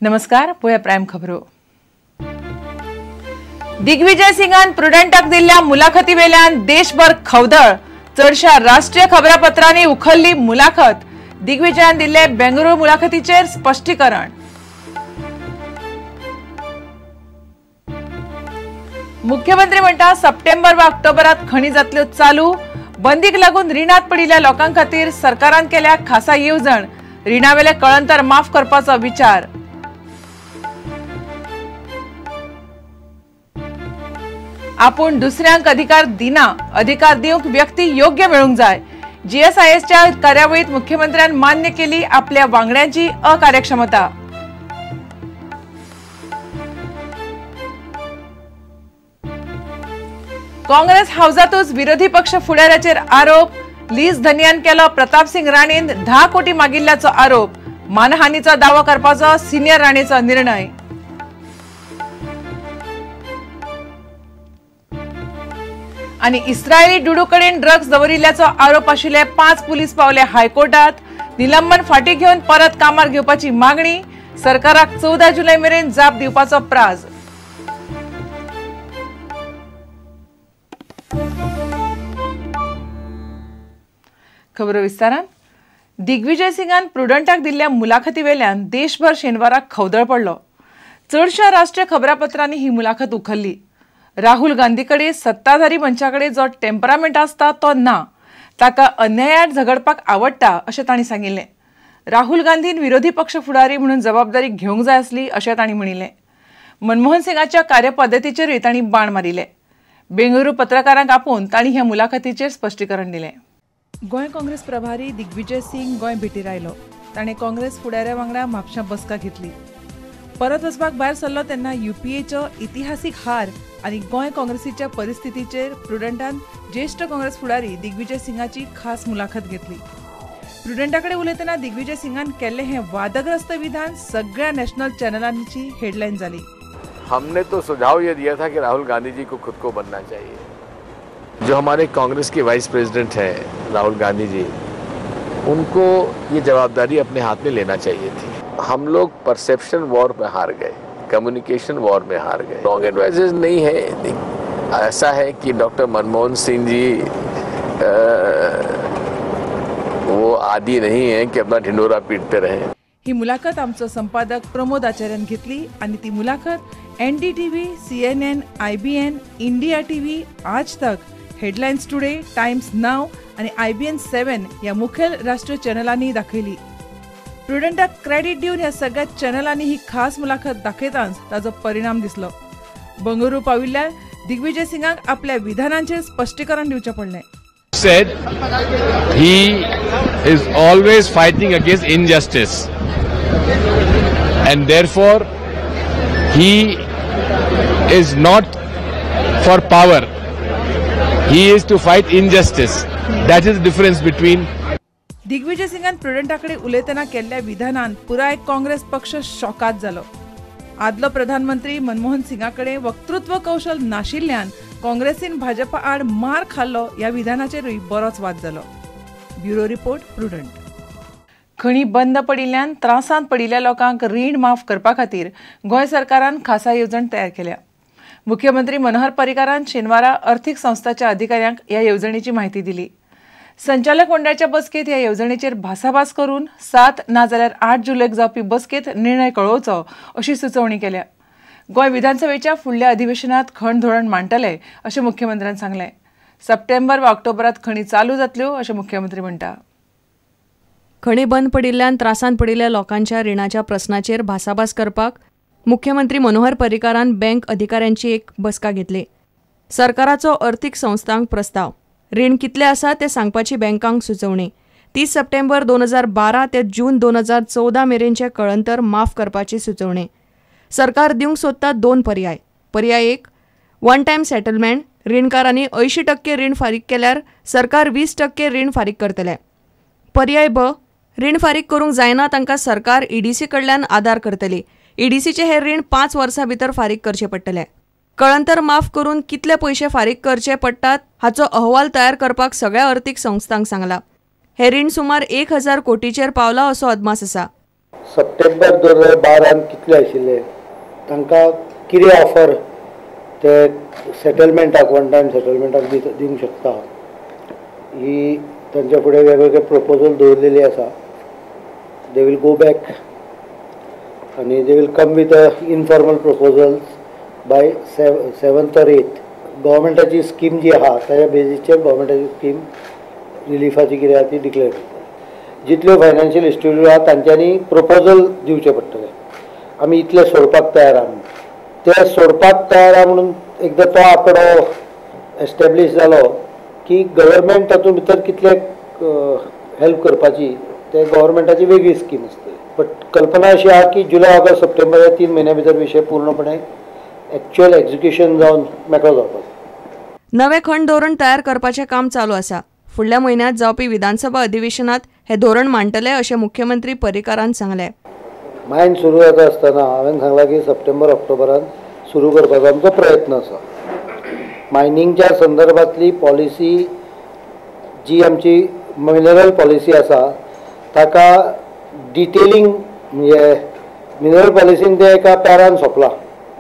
नमस्कार, पोया प्रायम खबरो। दिग्विजय सिंगान प्रुडंटाक दिल्ल्या मुलाखती वेल्यान देशभर खवदळ। चडशा राष्ट्रीय खबरापत्रांनी उखल्ली मुलाखत। दिग्विजयान दिल्ले बेंगळुरू मुलाखतीचेर स्पष्टीकरण। मुख्यमंत्री म्हणटा सप्टेंबर वा ऑक्टोबरात खणी जातल्यो चालू। बंदीक लागून रिणात पडिल्ल्या लोकां खातीर सरकारान केल्या खासा येवजण। रिणावेले कळंतर माफ करपाचो विचार। आपूण दुसऱ्यांक अधिकार दिना, अधिकार दिवंक व्यक्ती योग्य मेळूंक जाय। जीएसआयएसच्या कार्यावळीत मुख्यमंत्र्यान मान्य केली आपल्या वांगड्यांची अकार्यक्षमता। काँग्रेस हाऊसातूच विरोधी पक्ष फुडाऱ्याचेर आरोप। लीज धनियान केलो प्रताप सिंग राणेन 10 कोटी मागिल्ल्याचो आरोप। मानहानीचो दावो करपाचो सिनियर राणेचो निर्णय। आणि इस्रायली डुडूकडेन ड्रग्स दवरिल्ल्याचो आरोप आशिल्ले 5 पुलीस पावले हायकोर्टात। निलंबन फाटी घेवन परत कामार घेवपाची मागणी। सरकाराक 14 जुलै मेरेन जाप दिवपाचो प्राझ। खबरो विस्तारान। दिग्विजय सिंगान प्रुडंटाक दिल्ल्या मुलाखती वेल्यान देशभर शेनवाराक खवदळ पडलो। चडशा राष्ट्रीय खबरापत्रांनी ही मुलाखत उखल्ली। राहुल गांधीकडे सत्ताधारी मंचाकडे जो टेम्परामेंट आसता तो ना, ताका अन्यायात झगडपाक आवडटा अशें तांणी सांगिल्लें। राहुल गांधीन विरोधी पक्ष फुडारी म्हणून जबाबदारी घेवंक जाय आसली अशें तांणी म्हणिल्लें। मनमोहन सिंगाच्या कार्यपद्दतीचेरूय तांणी बाण मारिले। बेंगळुरू पत्रकारांक आपोवन तांणी ह्या मुलाखतीचेर स्पश्टीकरण दिलें। गोंय काँग्रेस प्रभारी दिग्विजय सिंग गोंय भेटीर आयलो। ताणें काँग्रेस फुडाऱ्या वांगडा म्हापशां बसका घेतली। परत वचपाक भायर सरलो तेन्ना यूपीएचो इतिहासीक हार आनी गोंय काँग्रेसीच्या परिस्थितीचेर प्रुडंटान ज्येष्ठ काँग्रेस फुडारी दिग्विजय सिंगाची खास मुलाखत घेतली। प्रुडंटाकडे उलयतना दिग्विजय सिंगान केल्लें हें वादग्रस्त विधान सगळ्या नॅशनल चॅनलांची हेडलायन जाली। हमने तो सुझाव ये दिया था कि राहुल गांधी जी को खुद को बनना चाहिए। जो हमारे कांग्रेस के वाइस प्रेसिडेंट हैं राहुल गांधी जी, उनको ये जवाबदारी अपने हाथ में लेना चाहिए थी। हम लोग परसेप्शन वॉर में हार गए, कम्युनिकेशन वॉर में हार गए। रॉन्ग एडवाइजेस नहीं है। ऐसा है कि डॉक्टर मनमोहन सिंह जी वो आदि नहीं है कि अपना ढिंडोरा पीटते रहे। ही मुलाखत आमचो संपादक प्रमोद आचार्यान घेतली आणि ती मुलाखत NDTV, CNN, IBN, India TV, आज तक, हेडलाइन्स टुडे, टाइम्स नाव आणि IBN 7 या मुखेल राष्ट्रीय चॅनलांनी दाखयली। प्रुडंटाक क्रेडिट दिवन ह्या सगळ्या चॅनलांनी ही खास मुलाखत दाखयताच ताजो परिणाम दिसलो। बंगळुरू पाविल्ल्या दिग्विजय सिंगाक आपल्या विधानांचेर स्पष्टीकरण दिवचें पडलें। Said he is always fighting against injustice and therefore he is not for power, he is to fight injustice. That is the difference between Digvijay सिंगान प्रुडंटाकडे उलयतना केल्ल्या विधानान पुराय काँग्रेस पक्ष शॉकात जालो। आदलो प्रधानमंत्री मनमोहन सिंगाकडे वक्तृत्व कौशल नाशिल्ल्यान काँग्रेसीन भाजपा आड मार खाल्लो ह्या विधानाचेरूय बरोच वाद जालो। Bureau report, prudent. खणी बंद पडिल्ल्यान त्रासांत पडिल्ल्या लोकांक रीण माफ करपा खातीर गोंय सरकारान खासा येवजण तयार केल्या। मुख्यमंत्री मनोहर पर्रीकारान शेनवारा अर्थीक संस्थांच्या अधिकाऱ्यांक ह्या येवजणेची माहिती दिली। संचालक मंडळाच्या बसकेत ह्या येवजणेचेर भासाभास करून 7 नाजाल्यार 8 जुलैक जावपी बसकेत निर्णय कळोवचो अशी सुचोवणी केल्या। गोंय विधानसभेच्या फुडल्या अधिवेशनात खण धोरण मांडटले अशें मुख्यमंत्र्यान सांगलें। सप्टेंबर वा ऑक्टोबरात खणी चालू जातल्यो अशें मुख्यमंत्री म्हणटा। खणी बंद पडिल्ल्यान त्रासांत पडिल्ल्या लोकांच्या रिणाच्या प्रस्नाचेर भासाभास करपाक मुख्यमंत्री मनोहर पर्रीकारान बँक अधिकाऱ्यांची एक बसका घेतली। सरकाराचो अर्थीक संस्थांक प्रस्ताव, रीण कितले आसा तें सांगपाची बँकांक सुचोवणी। 30 सप्टेंबर 2012 ते जून 2014 मेरेनचे कळंतर माफ करपाची सुचोवणी। सरकार दिवंक सोदता 2 पर्याय। पर्याय 1, वन टायम सेटलमेंट, रीणकारांनी 80% रीण फारीक केल्यार सरकार 20% रीण फारीक करतले। पर्याय ब, रीण फारीक करूंक जायना तांकां सरकार EDC कडल्यान आदार करतली। EDCचे हे रीण 5 वर्सां भितर फारीक करचे पडटले। कळंतर माफ करून कितले पयशे फारीक करचे पडटात हाचो अहवाल तयार करपाक सगळ्या अर्थीक संस्थांक सांगला। हे रीण सुमार 1000 कोटीचेर पावला असो अदमास आसा। सप्टेंबर 2012 कितले आशिल्ले तांकां कितें ऑफर ते सेटलमेंटाक वन टायम सेटलमेंटाक दिवंक शकता ही तांच्या फुडें वेगवेगळे प्रपोजल दवरलेली आसा. दे वील गो बॅक आनी they will come with informal proposals by 7th or 8th. गव्हर्मेंटाची स्कीम जी आहा ताच्या बेजीसचेर गव्हर्मेंटाची स्कीम रिलीफाची कितें आहा ती डिक्लेअर करता. जितल्यो फायनान्शियल इन्स्टिट्यूट आहा तांच्यांनी प्रपोजल दिवचे पडटले. आमी इतले सोडपाक तयार आहा म्हणून ते सोडपाक तयार आहा म्हणून एकदां तो आंकडो एस्टॅब्लीश जालो की गव्हर्मेंट तातूंत भितर कितले हेल्प करपाची ते गव्हर्मेंटाची वेगळी स्कीम आसतली. बट कल्पना अशी आहा की जुलय ऑगस्ट सप्टेंबर ह्या 3 म्हयन्या भितर विशय पूर्णपणे एक्च्युअल एक्झिक्युशन जावन मेकळो जावपाक. नवे खंड धोरण तयार करपाचें काम चालू आसा. फुडल्या म्हयन्यांत जावपी विधानसभा अधिवेशनात हे धोरण मांडटले अशें मुख्यमंत्री पर्रीकारान सांगलें. मायन सुरू जाता आसतना हांवें सांगलां की सप्टेंबर ऑक्टोबरान सुरू करपाचो आमचो प्रयत्न आसा. मायनिंगच्या संदर्भातली पॉलिसी जी आमची मिनरल पॉलिसी आसा ताका डिटेलिंग म्हणजे मिनरल पॉलिसीन ते एका पॅरान सोंपला.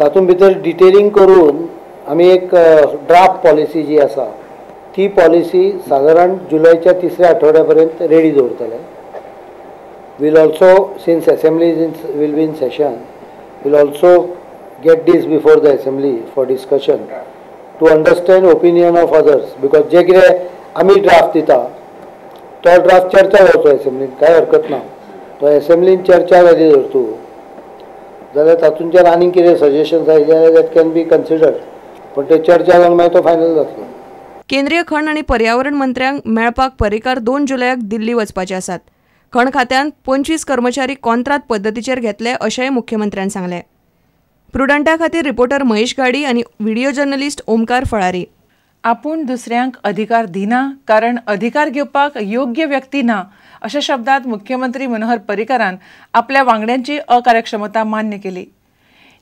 तातूंत भितर डिटेलिंग करून आमी एक ड्राफ्ट पॉलिसी जी आसा ती पॉलिसी साधारण जुलयच्या 3ऱ्या आठवड्यापर्यंत रेडी दवरतले. We'll also since assembly will be in session we'll also get this before the assembly for discussion to understand opinion of others. Because जे कितें आमी ड्राफ्ट दिता तो ड्राफ्ट चर्चा जावचो असेंब्लीन कांय हरकत ना. तो असेंब्लीन चर्चा जाली जर तूं जाल्यार तातूंतल्यान आनीक कितें सजेशन्स आयले जाल्यार दॅट कॅन बी कन्सिडर्ड. पण ते चर्चा जावन मागीर तो फायनल जातलो. केंद्रीय खण आनी पर्यावरण मंत्र्यांक मेळपाक पर्रीकार 2 जुलयाक दिल्ली वचपाचे आसात. खण खात्यान 25 कर्मचारी कॉन्ट्राक्ट पद्दतीचेर घेतले अशेंय मुख्यमंत्र्यान सांगलें. प्रुडंटा खातीर रिपोर्टर महेश गाडी आनी व्हिडिओ जर्नलिस्ट ओमकार फळारी. आपूण दुसऱ्यांक अधिकार दिना कारण अधिकार घेवपाक योग्य व्यक्ती ना अशा शब्दांत मुख्यमंत्री मनोहर पर्रीकारान आपल्या वांगड्यांची अकार्यक्षमता मान्य केली.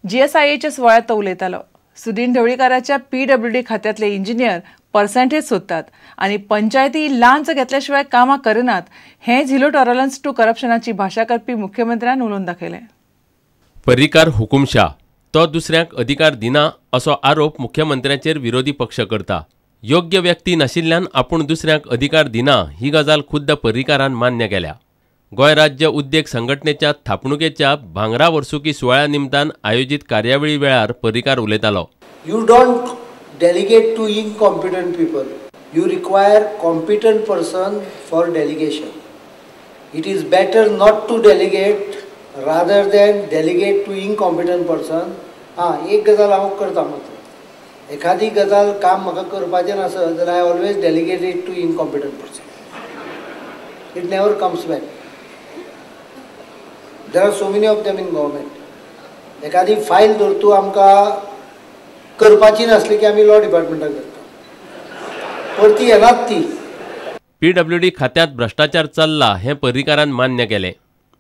GSIAच्या सुवाळ्यात तो उलयतालो. सुदीन ढवळीकाराच्या PWD खात्यांतले इंजिनियर पर्सेंटेज सोदतात आनी पंचायती लांच घेतल्या शिवाय कामां करनात हें झिरो टॉलरन्स टू करप्शनाची भाशा करपी मुख्यमंत्र्यान उलोवन दाखयलें. पर्रीकार हुकुमशाह तो दुसऱ्यांक अधिकार दिना असो आरोप मुख्यमंत्र्याचेर विरोधी पक्ष करता. योग्य व्यक्ती नाशिल्ल्यान आपूण दुसऱ्यांक अधिकार दिना ही गजाल खुद्द पर्रीकारान मान्य केल्या. गोंय राज्य उद्देग संघटनेच्या थापणुकेच्या भांगरा वर्सुकी सुवाळ्या निमतान आयोजीत कार्यावळी वेळार पर्रीकार उलयतालो. You don't delegate to incompetent people. You require competent person for delegation. It is better not to delegate rather than delegate to incompetent person. एक गजाल हांव करता मात्र एखादी गजाल काम म्हाका करपाचें नासत जाल्यार I always delegate it to incompetent person. It never comes back. There are so many of them in government. एखादी फायल धर तूं आमकां करपाची नासली की आमी लॉ डिपार्टमेंटाक धाडटा. परती येनात ती. PWD खात्यांत भ्रष्टाचार चल्ला हें पर्रीकारान मान्य केलें.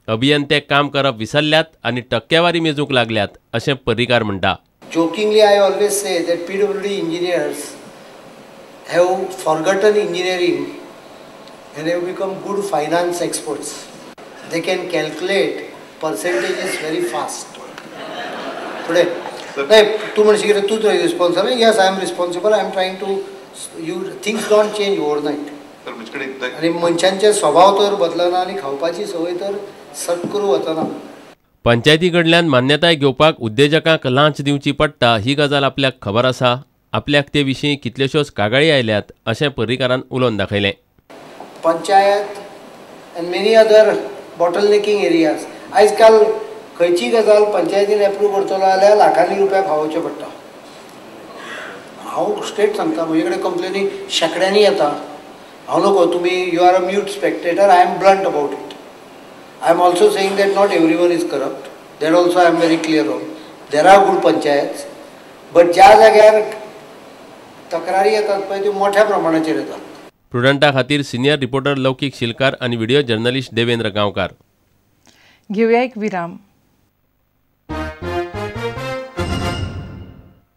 अभियंते काम करप विसरल्यात आनी टक्केवारी मेजूंक लागल्यात अशें पर्रीकार म्हणटा. Jokingly, I always say that PWD engineers have forgotten engineering and have become good finance experts. They can calculate percentages very fast. Today, तू म्हणशी कितें तूच responsible? Yes, I am responsible. I am trying to. Things don't change overnight. आणि मनशांचे स्वभाव तर बदलना आनी खावपाची संवय तर सट करून वचना. पंचायती कडल्यान मान्यताय घेवपाक उद्देजकांक लांच दिवची पडटा ही गजाल आपल्याक खबर आसा. आपल्याक ते विशीं कितल्योश्योच कागाळी आयल्यात अशें पर्रीकारान उलोवन दाखयलें. Panchayat and many other bottlenecking areas आयज काल खंयची गजाल पंचायतीन एप्रूव करतलो जाल्यार लाखांनी रुपया फावोवचे पडटा. हांव स्ट्रेट सांगता म्हजे कडेन कंप्लेनी शेकड्यांनी येता. हांव नको तुमी you are a mute spectator. I am blunt about it. I am also saying that not everyone is corrupt. That also I am very clear on. There are good panchayats, but ज्या जाग्यार तक्रारी येतात पळय त्यो मोठ्या प्रमाणाचेर येतात. प्रुडंटा खातीर senior reporter लौकीक शिलकार आनी व्हिडिओ जर्नलिस्ट देवेंद्र गांवकार. घेवया एक विराम.